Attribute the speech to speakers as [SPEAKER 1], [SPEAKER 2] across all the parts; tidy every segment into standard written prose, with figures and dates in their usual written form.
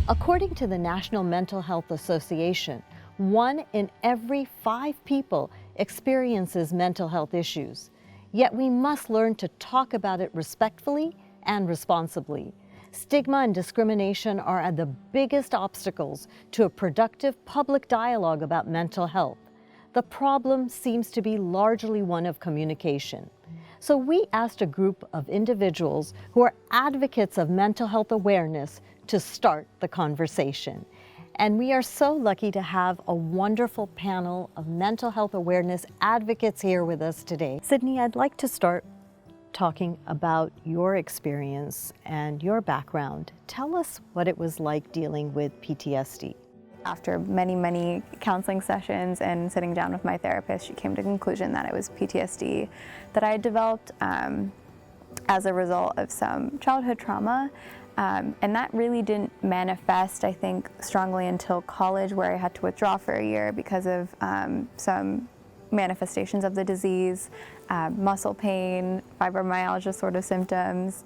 [SPEAKER 1] According to the National Mental Health Association, 1 in every 5 people experiences mental health issues. Yet we must learn to talk about it respectfully and responsibly. Stigma and discrimination are the biggest obstacles to a productive public dialogue about mental health. The problem seems to be largely one of communication. So we asked a group of individuals who are advocates of mental health awareness to start the conversation. And we are so lucky to have a wonderful panel of mental health awareness advocates here with us today. Sydney, I'd like to start talking about your experience and your background. Tell us what it was like dealing with PTSD.
[SPEAKER 2] After many counseling sessions and sitting down with my therapist, she came to the conclusion that it was PTSD that I had developed as a result of some childhood trauma. And that really didn't manifest, I think, strongly until college, where I had to withdraw for a year because of some manifestations of the disease, muscle pain, fibromyalgia sort of symptoms,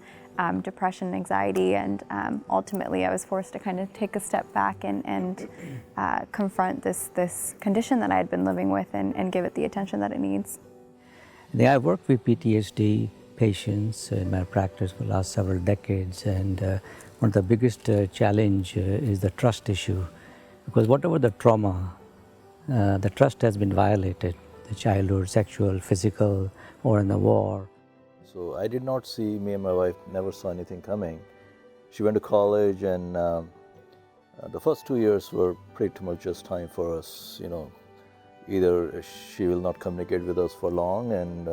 [SPEAKER 2] depression, anxiety, and ultimately I was forced to kind of take a step back and confront this condition that I had been living with and give it the attention that it needs.
[SPEAKER 3] Yeah, I've worked with PTSD patients in my practice for the last several decades, and one of the biggest challenge is the trust issue, because whatever the trauma, the trust has been violated, the childhood, sexual, physical, or in the war.
[SPEAKER 4] So I did not see, me and my wife never saw anything coming. She went to college, and the first 2 years were pretty much just time for us, either she will not communicate with us for long, and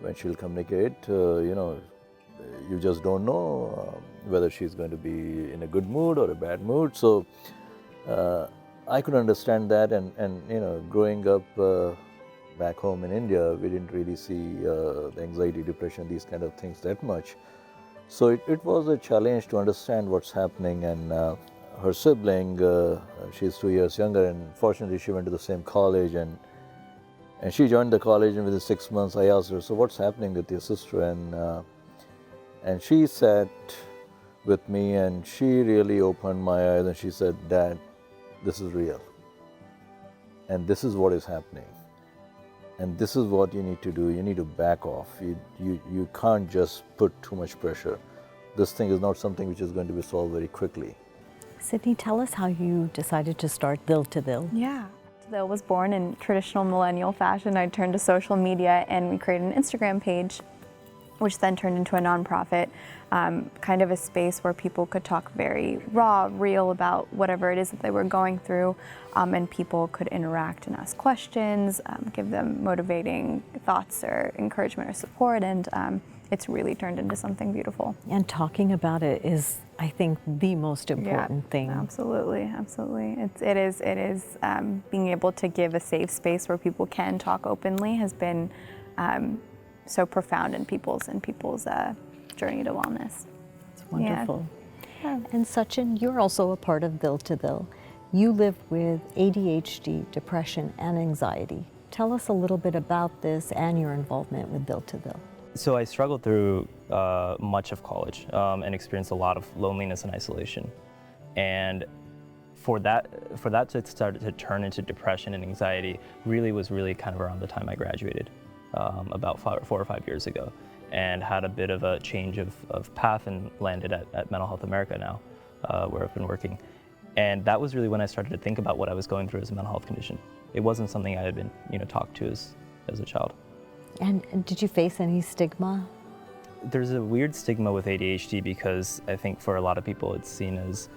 [SPEAKER 4] when she'll communicate, you just don't know whether she's going to be in a good mood or a bad mood. So I could understand that, and growing up back home in India, we didn't really see the anxiety, depression, these kind of things that much. So it was a challenge to understand what's happening, and her sibling, she's 2 years younger, and fortunately she went to the same college, and she joined the college, and within 6 months I asked her, so what's happening with your sister? And she sat with me, and she really opened my eyes, and she said, Dad, this is real, and this is what is happening, and this is what you need to do. You need to back off. You can't just put too much pressure. This thing is not something which is going to be solved very quickly.
[SPEAKER 1] Sydney, tell us how you decided to start Dil to Dil.
[SPEAKER 2] Yeah. Dil was born in traditional millennial fashion. I turned to social media, and we created an Instagram page, which then turned into a nonprofit, kind of a space where people could talk very raw, real about whatever it is that they were going through, and people could interact and ask questions, give them motivating thoughts or encouragement or support, and it's really turned into something beautiful.
[SPEAKER 1] And talking about it is, I think, the most important thing.
[SPEAKER 2] Absolutely. It is being able to give a safe space where people can talk openly has been so profound in people's journey to wellness.
[SPEAKER 1] It's wonderful.
[SPEAKER 2] Yeah.
[SPEAKER 1] And Sachin, you're also a part of Dil to Dil. You live with ADHD, depression, and anxiety. Tell us a little bit about this and your involvement with Dil to Dil.
[SPEAKER 5] So I struggled through much of college and experienced a lot of loneliness and isolation. And for that to start to turn into depression and anxiety was really kind of around the time I graduated, about 4 or 5 years ago, and had a bit of a change of path and landed at Mental Health America now, where I've been working. And that was really when I started to think about what I was going through as a mental health condition. It wasn't something I had been talked to as a child.
[SPEAKER 1] And did you face any stigma?
[SPEAKER 5] There's a weird stigma with ADHD because I think for a lot of people it's seen as,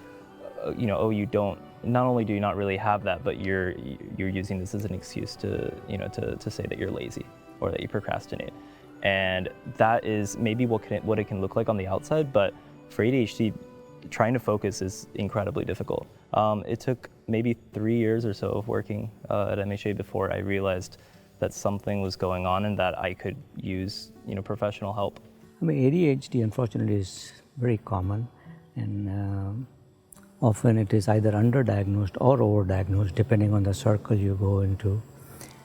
[SPEAKER 5] you don't, not only do you not really have that, but you're using this as an excuse to say that you're lazy or that you procrastinate. And that is maybe what it can look like on the outside, but for ADHD, trying to focus is incredibly difficult. It took maybe 3 years or so of working at MHA before I realized that something was going on and that I could use professional help.
[SPEAKER 3] I mean, ADHD unfortunately is very common, and often it is either underdiagnosed or overdiagnosed depending on the circle you go into.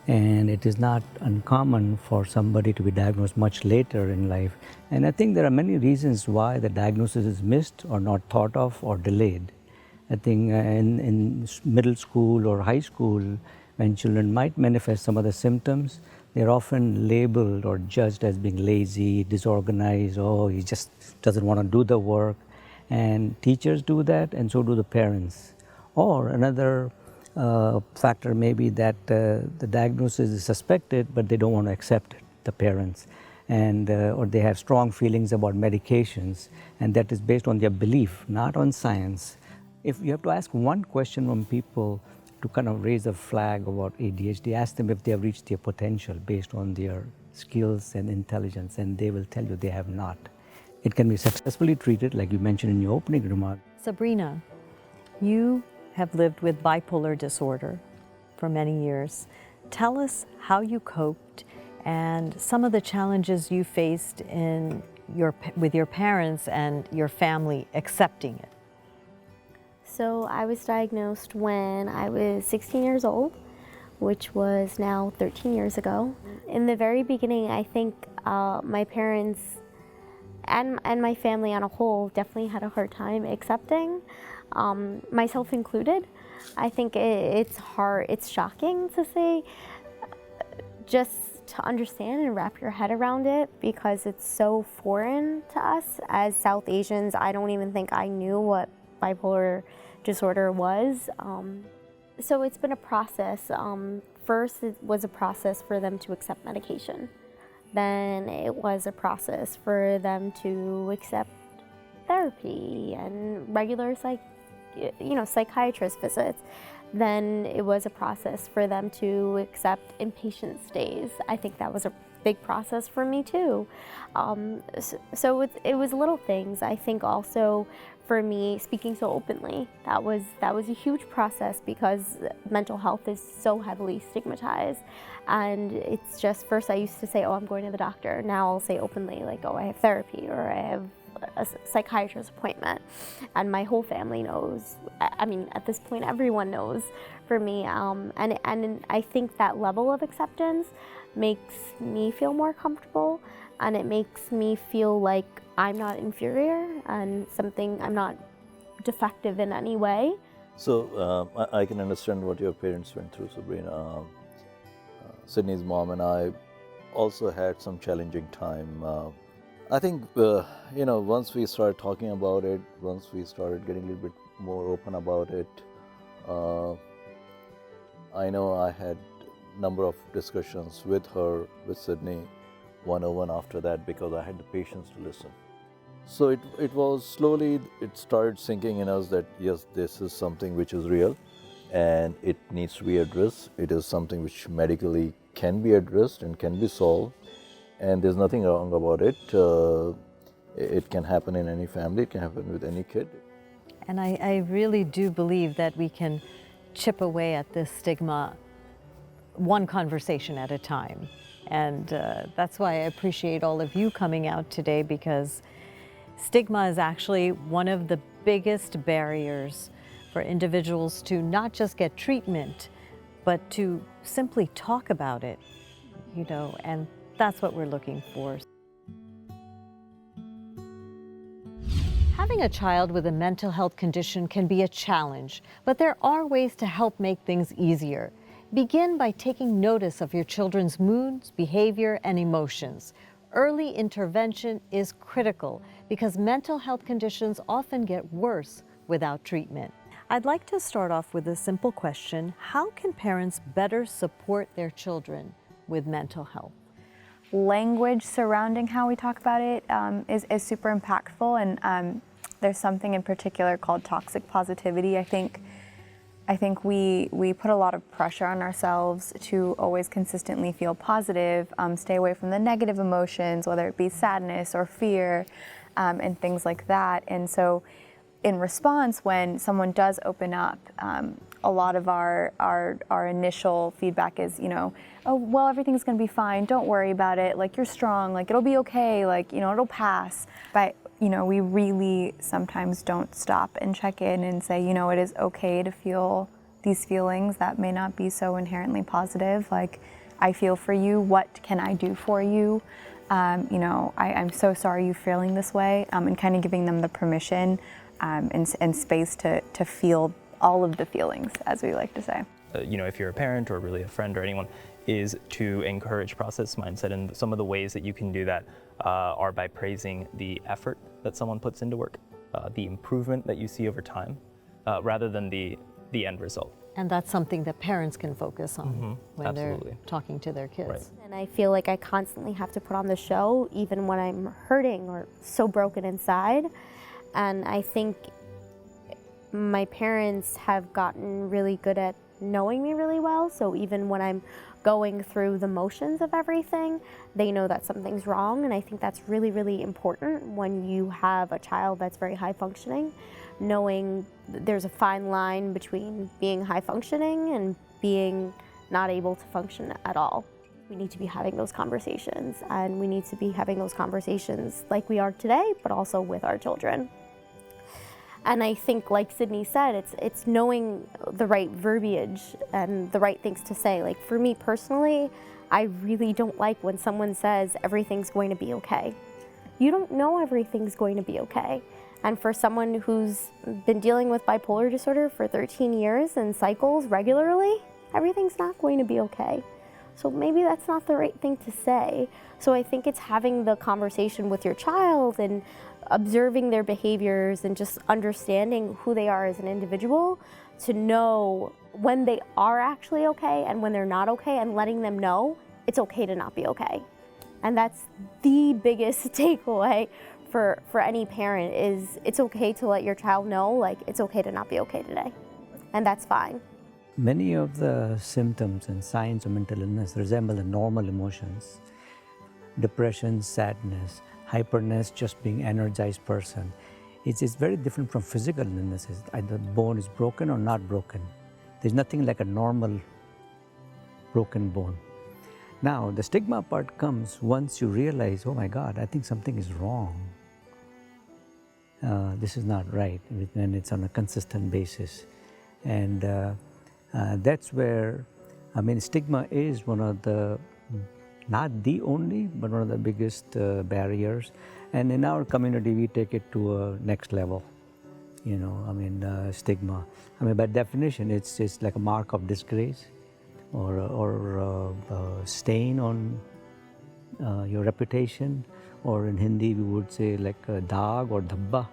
[SPEAKER 3] And it is not uncommon for somebody to be diagnosed much later in life. And I think there are many reasons why the diagnosis is missed or not thought of or delayed. I think in middle school or high school, when children might manifest some of the symptoms, they're often labeled or judged as being lazy, disorganized, oh, he just doesn't want to do the work. And teachers do that, and so do the parents. Or another factor may be that the diagnosis is suspected, but they don't want to accept it, the parents. And, or they have strong feelings about medications, and that is based on their belief, not on science. If you have to ask one question from people to kind of raise a flag about ADHD, ask them if they have reached their potential based on their skills and intelligence, and they will tell you they have not. It can be successfully treated, like you mentioned in your opening remark.
[SPEAKER 1] Sabrina, you have lived with bipolar disorder for many years. Tell us how you coped and some of the challenges you faced with your parents and your family accepting it.
[SPEAKER 6] So I was diagnosed when I was 16 years old, which was now 13 years ago. In the very beginning, I think my parents and my family on a whole definitely had a hard time accepting, myself included. I think it's hard, it's shocking to say, just to understand and wrap your head around it, because it's so foreign to us as South Asians. I don't even think I knew what bipolar disorder was. So it's been a process. First, it was a process for them to accept medication. Then it was a process for them to accept therapy and regular psychiatrist visits. Then it was a process for them to accept inpatient stays. I think that was a big process for me too. So it was little things. I think also for me, speaking so openly, that was a huge process, because mental health is so heavily stigmatized. And it's just, first I used to say, oh, I'm going to the doctor. Now I'll say openly, like, oh, I have therapy, or I have a psychiatrist appointment. And my whole family knows. I mean, at this point, everyone knows for me. And I think that level of acceptance makes me feel more comfortable, and it makes me feel like I'm not inferior and I'm not defective in any way.
[SPEAKER 4] So I can understand what your parents went through, Sabrina. Sydney's mom and I also had some challenging time. I think, once we started talking about it, once we started getting a little bit more open about it, I know I had a number of discussions with her, with Sydney, one-on-one after that, because I had the patience to listen. So it was slowly, it started sinking in us that yes, this is something which is real and it needs to be addressed. It is something which medically can be addressed and can be solved, and there's nothing wrong about it. It can happen in any family, it can happen with any kid.
[SPEAKER 1] And I really do believe that we can chip away at this stigma one conversation at a time. And that's why I appreciate all of you coming out today, because stigma is actually one of the biggest barriers for individuals to not just get treatment, but to simply talk about it, and that's what we're looking for. Having a child with a mental health condition can be a challenge, but there are ways to help make things easier. Begin by taking notice of your children's moods, behavior, and emotions. Early intervention is critical because mental health conditions often get worse without treatment. I'd like to start off with a simple question. How can parents better support their children with mental health?
[SPEAKER 2] Language surrounding how we talk about it is super impactful, and there's something in particular called toxic positivity. I think we put a lot of pressure on ourselves to always consistently feel positive, stay away from the negative emotions, whether it be sadness or fear, and things like that. And so in response, when someone does open up, a lot of our initial feedback is, oh, well, everything's gonna be fine, don't worry about it, like, you're strong, like, it'll be okay, like, it'll pass. But we really sometimes don't stop and check in and say, it is okay to feel these feelings that may not be so inherently positive. Like, I feel for you, what can I do for you? I'm so sorry you're feeling this way, and kind of giving them the permission and space to feel all of the feelings, as we like to say.
[SPEAKER 5] You know, if you're a parent or really a friend or anyone, is to encourage process mindset. And some of the ways that you can do that are by praising the effort that someone puts into work, the improvement that you see over time, rather than the end result.
[SPEAKER 1] And that's something that parents can focus on when
[SPEAKER 5] Absolutely.
[SPEAKER 1] they're talking to their kids.
[SPEAKER 5] Right.
[SPEAKER 6] And I feel like I constantly have to put on the show, even when I'm hurting or so broken inside. And I think my parents have gotten really good at knowing me really well. So even when I'm going through the motions of everything, they know that something's wrong. And I think that's really, really important when you have a child that's very high functioning, knowing there's a fine line between being high functioning and being not able to function at all. We need to be having those conversations, and we need to be having those conversations like we are today, but also with our children. And I think, like Sydney said, it's knowing the right verbiage and the right things to say. Like for me personally, I really don't like when someone says everything's going to be okay. You don't know everything's going to be okay. And for someone who's been dealing with bipolar disorder for 13 years and cycles regularly, everything's not going to be okay. So maybe that's not the right thing to say. So I think it's having the conversation with your child and observing their behaviors and just understanding who they are as an individual to know when they are actually okay and when they're not okay, and letting them know it's okay to not be okay. And that's the biggest takeaway for any parent, is it's okay to let your child know, like, it's okay to not be okay today, and that's fine.
[SPEAKER 3] Many of the symptoms and signs of mental illness resemble the normal emotions. Depression, sadness, hyperness, just being energized person. It's very different from physical illnesses. Either the bone is broken or not broken. There's nothing like a normal broken bone. Now, the stigma part comes once you realize, oh my God, I think something is wrong. This is not right, and it's on a consistent basis. And that's where, I mean, stigma is one of the, not the only, but one of the biggest barriers. And in our community, we take it to a next level. You know, I mean, stigma. I mean, by definition, it's like a mark of disgrace or a stain on your reputation. Or in Hindi, we would say like a daag or dhabba.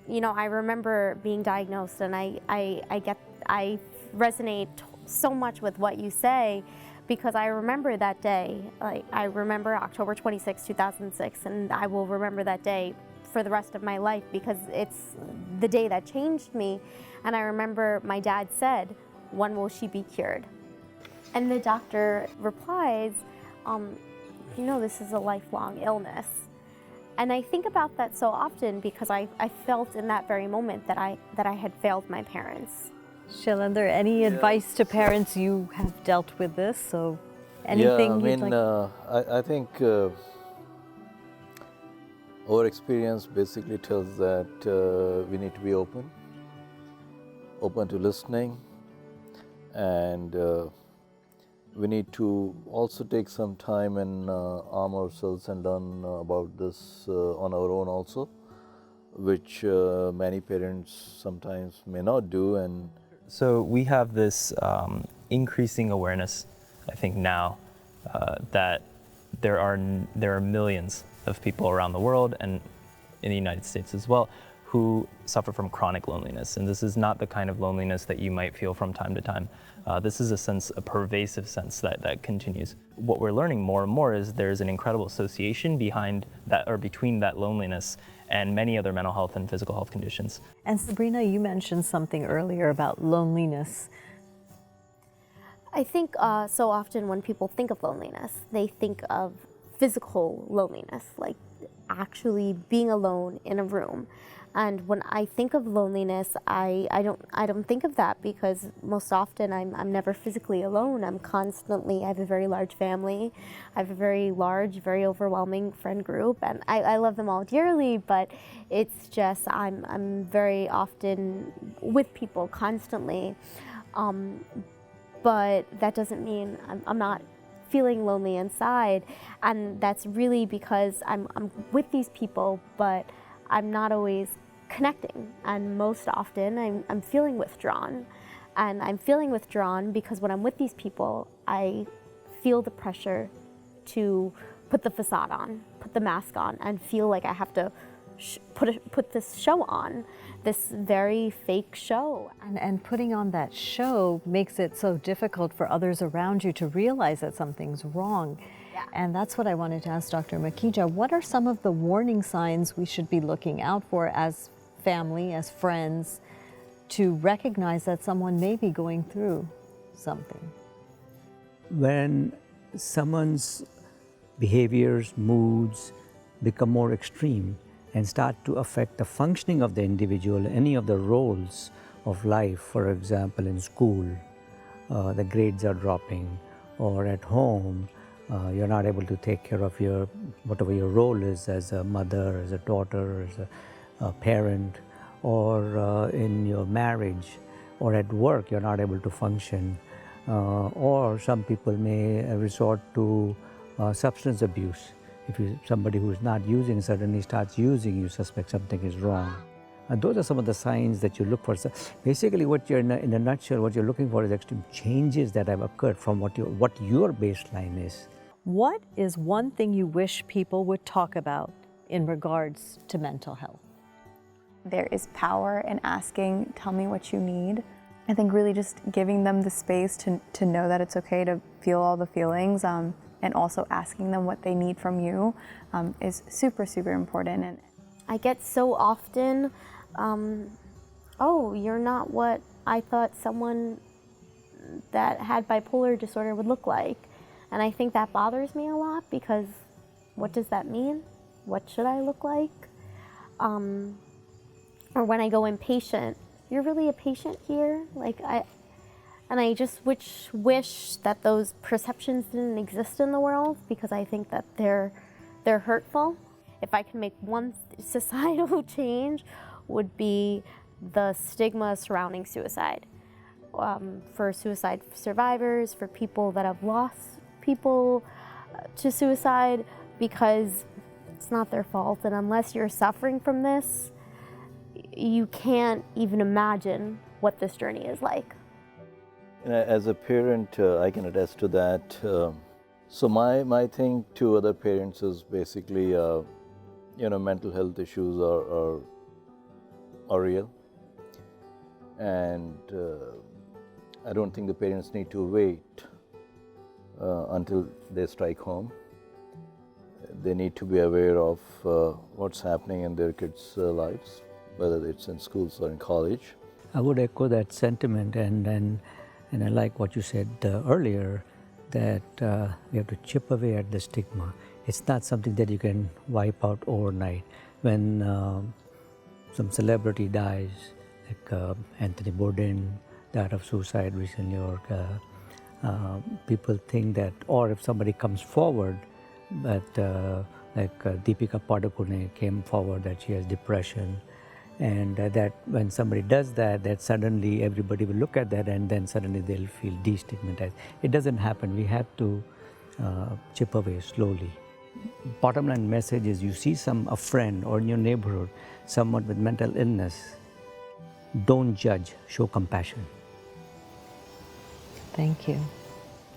[SPEAKER 6] You know, I remember being diagnosed, and I resonate so much with what you say, because I remember that day. Like, I remember October 26, 2006, and I will remember that day for the rest of my life, because it's the day that changed me. And I remember my dad said, "When will she be cured?" And the doctor replies, "You know, this is a lifelong illness." And I think about that so often, because I felt in that very moment that I had failed my parents.
[SPEAKER 1] Shailendra, any advice to parents? You have dealt with this, so anything
[SPEAKER 4] yeah, I
[SPEAKER 1] you'd
[SPEAKER 4] mean,
[SPEAKER 1] like?
[SPEAKER 4] I think our experience basically tells that we need to be open to listening, and we need to also take some time and arm ourselves and learn about this on our own also, which many parents sometimes may not do. And
[SPEAKER 5] so we have this increasing awareness, I think now, that there are millions of people around the world, and in the United States as well, who suffer from chronic loneliness. And this is not the kind of loneliness that you might feel from time to time. This is a pervasive sense that continues. What we're learning more and more is there's an incredible association behind that, or between that loneliness and many other mental health and physical health conditions.
[SPEAKER 1] And Sabrina, you mentioned something earlier about loneliness.
[SPEAKER 6] I think so often when people think of loneliness, they think of physical loneliness, like actually being alone in a room. And when I think of loneliness, I don't think of that, because most often I'm never physically alone. I have a very large family. I have a very large, very overwhelming friend group, and I love them all dearly, but it's just I'm very often with people constantly. But that doesn't mean I'm not feeling lonely inside, and that's really because I'm with these people, but I'm not always connecting. And most often I'm feeling withdrawn. And I'm feeling withdrawn because when I'm with these people, I feel the pressure to put the facade on, put the mask on, and feel like I have to put this show on, this very fake show.
[SPEAKER 1] And putting on that show makes it so difficult for others around you to realize that something's wrong.
[SPEAKER 6] Yeah.
[SPEAKER 1] And that's what I wanted to ask Dr. Makija. What are some of the warning signs we should be looking out for as family, as friends, to recognize that someone may be going through something?
[SPEAKER 3] When someone's behaviors, moods become more extreme and start to affect the functioning of the individual, any of the roles of life, for example, in school, the grades are dropping, or at home, you're not able to take care of whatever your role is as a mother, as a daughter, as a parent, or in your marriage, or at work, you're not able to function, or some people may resort to substance abuse. If somebody who is not using suddenly starts using, you suspect something is wrong. Those are some of the signs that you look for. So basically, what you're in a nutshell, what you're looking for is extreme changes that have occurred from what your baseline is.
[SPEAKER 1] What is one thing you wish people would talk about in regards to mental health?
[SPEAKER 2] There is power in asking, tell me what you need. I think really just giving them the space to know that it's okay to feel all the feelings, and also asking them what they need from you is super, super important. And
[SPEAKER 6] I get so often, oh, you're not what I thought someone that had bipolar disorder would look like. And I think that bothers me a lot because what does that mean? What should I look like? Or when I go impatient, you're really a patient here? And I just wish that those perceptions didn't exist in the world because I think that they're hurtful. If I can make one societal change, would be the stigma surrounding suicide. For suicide survivors, for people that have lost people to suicide, because it's not their fault. And unless you're suffering from this, you can't even imagine what this journey is like.
[SPEAKER 4] As a parent, I can attest to that. So my thing to other parents is basically, mental health issues are real, and I don't think the parents need to wait until they strike home. They need to be aware of what's happening in their kids' lives, whether it's in schools or in college.
[SPEAKER 3] I would echo that sentiment, and I like what you said earlier, that we have to chip away at the stigma. It's not something that you can wipe out overnight. When some celebrity dies, like Anthony Bourdain died of suicide recently, or people think that, or if somebody comes forward, that like Deepika Padukone came forward that she has depression, and that when somebody does that, that suddenly everybody will look at that and then suddenly they'll feel destigmatized. It doesn't happen. We have to chip away slowly. Bottom line message is, you see a friend or in your neighborhood, someone with mental illness, don't judge, show compassion.
[SPEAKER 1] Thank you.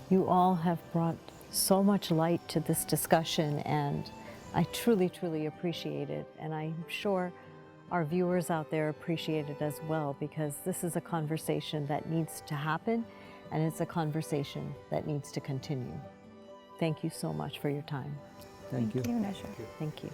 [SPEAKER 1] You all have brought so much light to this discussion, and I truly, truly appreciate it. And I'm sure our viewers out there appreciate it as well, because this is a conversation that needs to happen, and it's a conversation that needs to continue. Thank you so much for your time.
[SPEAKER 3] Thank you.
[SPEAKER 2] Nisha.
[SPEAKER 1] Thank you.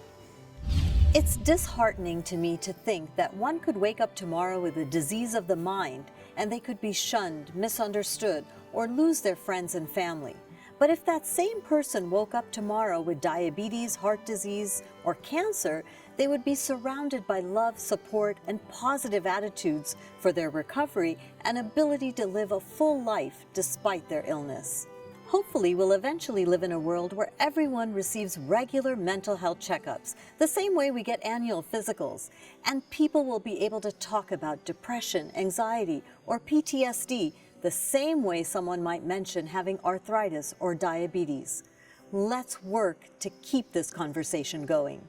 [SPEAKER 7] It's disheartening to me to think that one could wake up tomorrow with a disease of the mind and they could be shunned, misunderstood, or lose their friends and family. But if that same person woke up tomorrow with diabetes, heart disease, or cancer, they would be surrounded by love, support, and positive attitudes for their recovery and ability to live a full life despite their illness. Hopefully, we'll eventually live in a world where everyone receives regular mental health checkups, the same way we get annual physicals, and people will be able to talk about depression, anxiety, or PTSD the same way someone might mention having arthritis or diabetes. Let's work to keep this conversation going.